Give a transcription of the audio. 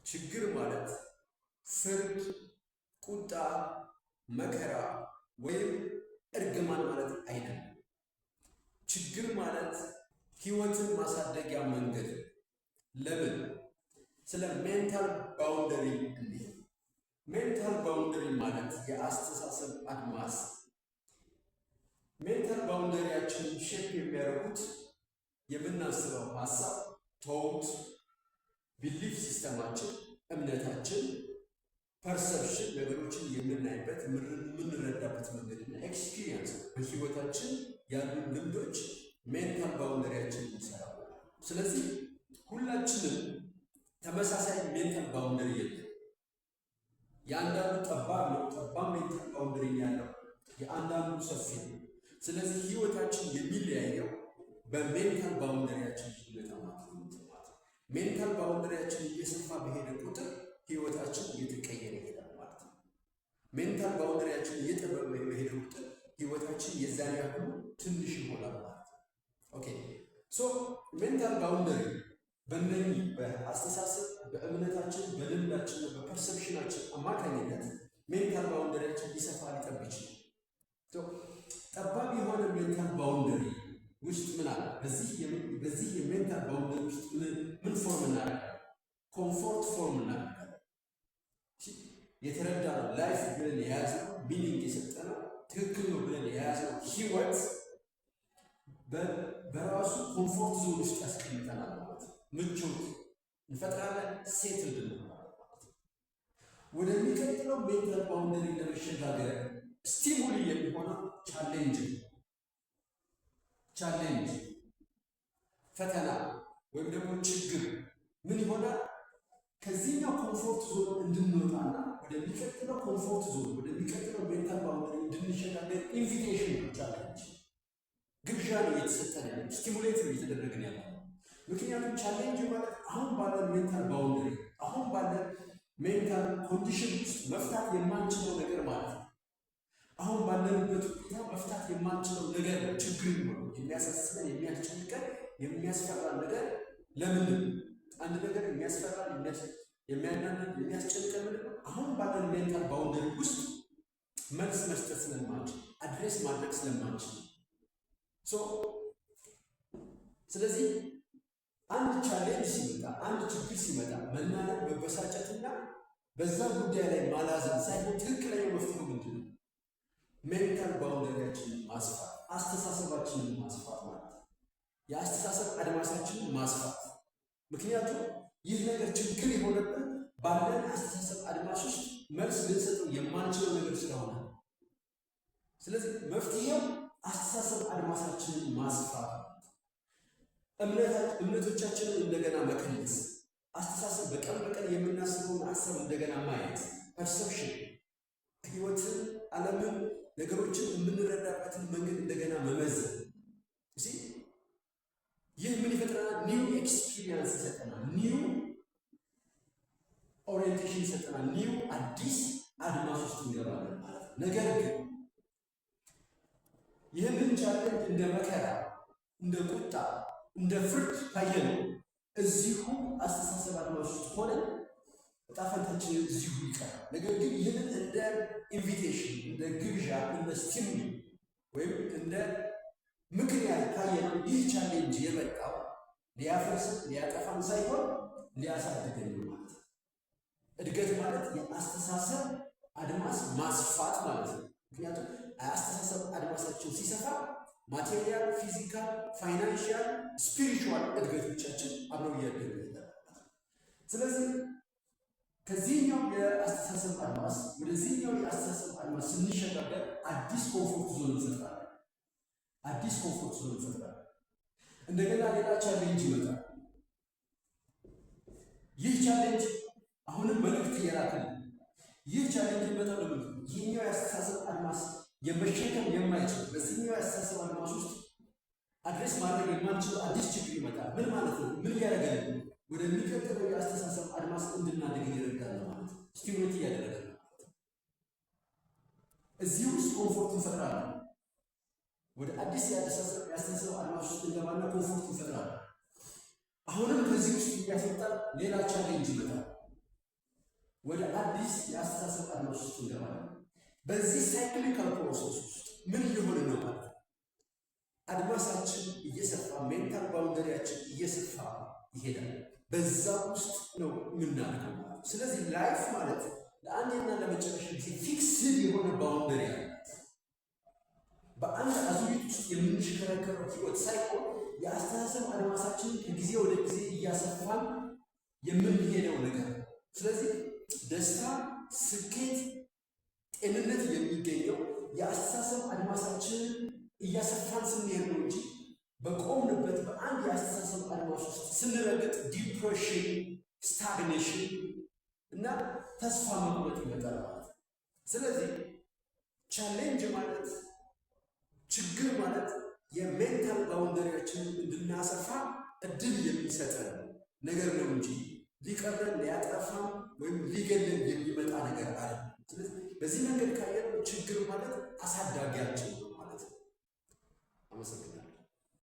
ችግር ማለት ፍርድ፣ ቁጣ፣ መከራ ወይም እርግማን ማለት አይደለም። ችግር ማለት ህይወትን ማሳደጊያ መንገድ። ለምን? ስለ ሜንታል ባውንደሪ እንዴ። ሜንታል ባውንደሪ ማለት የአስተሳሰብ አድማስ። ሜንታል ባውንደሪያችንን ሼፕ የሚያደርጉት የምናስበው ሀሳብ፣ ቶት፣ ቢሊፍ ሲስተማችን፣ እምነታችን፣ ፐርሰፕሽን፣ ነገሮችን የምናይበት የምንረዳበት መንገድና ኤክስፒሪየንስ፣ በህይወታችን ያሉ ልምዶች ሜንታል ባውንደሪያችን ይሰራሉ። ስለዚህ ሁላችንም ተመሳሳይ ሜንታል ባውንደሪ የለም። የአንዳንዱ ጠባብ ነው፣ ጠባብ ሜንታል ባውንደሪ ያለው፣ የአንዳንዱ ሰፊ ነው። ስለዚህ ህይወታችን የሚለያየው በሜንታል ባውንደሪያችን ልዩነት ማለት ነው። ሜንታል ባውንደሪያችን እየሰፋ በሄደ ቁጥር ህይወታችን እየተቀየረ ይሄዳል ማለት ነው። ሜንታል ባውንደሪያችን እየጠበበ በሄደ ቁጥር ህይወታችን የዛን ያህሉ ትንሽ ይሆናል ማለት ነው። ኦኬ ሶ ሜንታል ባውንደሪ በእነኚህ በአስተሳሰብ፣ በእምነታችን፣ በልምዳችን፣ በፐርሰፕሽናችን አማካኝነት ሜንታል ባውንደሪያችን ሊሰፋ ሊጠብ ይችላል። ጠባብ የሆነ ሜንታል ባውንደሪ ውስጥ ምን አለ? በዚህ የሜንታል ባውንደሪ ውስጥ ምን ፎርም እናደርጋለን? ኮምፎርት ፎርም እናደርጋለን። የተረዳነው ላይፍ ብለን የያዝነው ሚኒንግ የሰጠነው ትክክል ነው ብለን የያዝነው ህይወት በራሱ ኮምፎርት ዞን ውስጥ ያስቀምጠናል ማለት ነው። ምቾት እንፈጥራለን፣ ሴትልድ እንሆናለን ማለት ነው። ወደሚቀጥለው ሜንታል ባውንደሪ ለመሸጋገር ስቲሙሊ የሚሆነው ቻሌንጅ ፈተና ወይም ደግሞ ችግር ምን ይሆናል? ከዚህኛው ኮምፎርት ዞን እንድንወጣና ወደሚቀጥለው ኮምፎርት ዞን ወደሚቀጥለው ሜንታል ባውንደሪ እንድንሸጋገር ኢንቪቴሽን ነው። ቻሌንጅ ግብዣ ነው እየተሰጠን ያለ፣ ስቲሙሌት ነው እየተደረገን ያለ። ምክንያቱም ቻሌንጅ ማለት አሁን ባለን ሜንታል ባውንደሪ፣ አሁን ባለን ሜንታል ኮንዲሽን ውስጥ መፍታት የማንችለው ነገር ማለት ነው። አሁን ባለንበት ሁኔታ መፍታት የማንችለው ነገር ነው። ችግር ነው የሚያሳስበን፣ የሚያስጨንቀን፣ የሚያስፈራን ነገር። ለምንድን ነው አንድ ነገር የሚያስፈራን፣ የሚያናንቅ፣ የሚያስጨንቀን? ምንድን ነው? አሁን ባለን ሜንታል ባውንደሪ ውስጥ መልስ መስጠት ስለማንችል፣ አድሬስ ማድረግ ስለማንችል። ስለዚህ አንድ ቻሌንጅ ሲመጣ፣ አንድ ችግር ሲመጣ መናደድ፣ መበሳጨትና በዛ ጉዳይ ላይ ማላዘን ሳይሆን ትክክለኛው መፍትሄው ምንድን ነው? ሜንታል ባውንደሪያችንን ማስፋት፣ አስተሳሰባችንን ማስፋት ማለት ነው። የአስተሳሰብ አድማሳችንን ማስፋት። ምክንያቱም ይህ ነገር ችግር የሆነበት ባለን አስተሳሰብ አድማስ ውስጥ መልስ ልንሰጠው የማንችለው ነገር ስለሆነ፣ ስለዚህ መፍትሄው አስተሳሰብ አድማሳችንን ማስፋት፣ እምነቶቻችንን እንደገና መከለስ፣ አስተሳሰብ በቀን በቀን የምናስበውን ሀሳብ እንደገና ማየት፣ ፐርሰፕሽን፣ ህይወትን፣ ዓለምን፣ ነገሮችን የምንረዳበትን መንገድ እንደገና መመዘን። ይህ ምን ይፈጥረናል? ኒው ኤክስፒሪየንስ ይሰጠናል፣ ኒው ኦሪየንቴሽን ይሰጠናል፣ ኒው አዲስ አድማስ ውስጥ እንገባለን ማለት ነው። ነገር ግን ይህንን ቻሌንጅ እንደ መከራ፣ እንደ ቁጣ፣ እንደ ፍርድ ካየነው እዚሁ አስተሳሰብ አድማስ ውስጥ ሆነን ዕጣ ፈንታችን እዚሁ ይቀራል። ነገር ግን ይህንን እንደ ኢንቪቴሽን፣ እንደ ግብዣ፣ እንደ ስቲሙሊ ወይም እንደ ምክንያት ካየነው ይህ ቻሌንጅ የመጣው ሊያፈርስን ሊያጠፋን ሳይሆን ሊያሳድገን ማለት ነው። እድገት ማለት የአስተሳሰብ አድማስ ማስፋት ማለት ነው። ምክንያቱም አስተሳሰብ አድማሳችን ሲሰፋ ማቴሪያል፣ ፊዚካል፣ ፋይናንሽያል፣ ስፒሪቹዋል እድገቶቻችን አብረው እያደጉ ይሄዳል። ስለዚህ ከዚህኛው የአስተሳሰብ አድማስ ወደዚህኛው የአስተሳሰብ አድማስ ስንሸጋገር አዲስ ኮምፎርት ዞን እንፈጥራለን። እንደገና ሌላ ቻሌንጅ ይመጣል። ይህ ቻሌንጅ አሁንም መልእክት እየላከን፣ ይህ ቻሌንጅ ይመጣል። ለምን? ይህኛው የአስተሳሰብ አድማስ የመሸከም የማይችል በዚህኛው የአስተሳሰብ አድማስ ውስጥ አድሬስ ማድረግ የማንችለው አዲስ ችግር ይመጣል። ምን ማለት ነው? ምን እያደረገን? ወደሚቀጥለው የአስተሳሰብ አድማስ እንድናድግ እየረዳን ነው ማለት ነው። ስቲሙሌት እያደረገን ነው ማለት ነው። እዚህ ውስጥ ኮምፎርት እንፈጥራለን። ወደ አዲስ የአስተሳሰብ አድማስ ውስጥ እንገባና ኮምፎርት እንፈጥራለን። አሁንም ከዚህ ውስጥ የሚያስወጣ ሌላ ቻሌንጅ ይመጣል። ወደ አዲስ የአስተሳሰብ አድማስ ውስጥ እንገባለን። በዚህ ሳይክሊካል ፕሮሰስ ውስጥ ምን እየሆነ ነው ማለት ነው? አድማሳችን እየሰፋ ሜንታል ባውንደሪያችን እየሰፋ ይሄዳል። በዛ ውስጥ ነው የምናደርገው ማለት ነው። ስለዚህ ላይፍ ማለት ለአንዴና ለመጨረሻ ጊዜ ፊክስድ የሆነ ባውንደሪ አላት። በአንድ አዙሪት ውስጥ የምንሽከረከረው ህይወት ሳይሆን የአስተሳሰብ አድማሳችንን ከጊዜ ወደ ጊዜ እያሰፋን የምንሄደው ነገር ነው። ስለዚህ ደስታ፣ ስኬት፣ ጤንነት የሚገኘው የአስተሳሰብ አድማሳችንን እያሰፋን ስንሄድ ነው እንጂ በቆምንበት በአንድ የአስተሳሰብ አድማስ ውስጥ ስንረግጥ ዲፕሬሽን፣ ስታግኔሽን እና ተስፋ መቁረጥ ይመጣል ማለት ነው። ስለዚህ ቻሌንጅ ማለት ችግር ማለት የሜንታል ባውንደሪያችንን እንድናሰፋ እድል የሚሰጠን ነገር ነው እንጂ ሊቀረን ሊያጠፋን ወይም ሊገለን የሚመጣ ነገር አለ። ስለዚህ በዚህ መንገድ ካየነው ችግር ማለት አሳዳጊያችን ነው ማለት ነው። አመሰግናለሁ።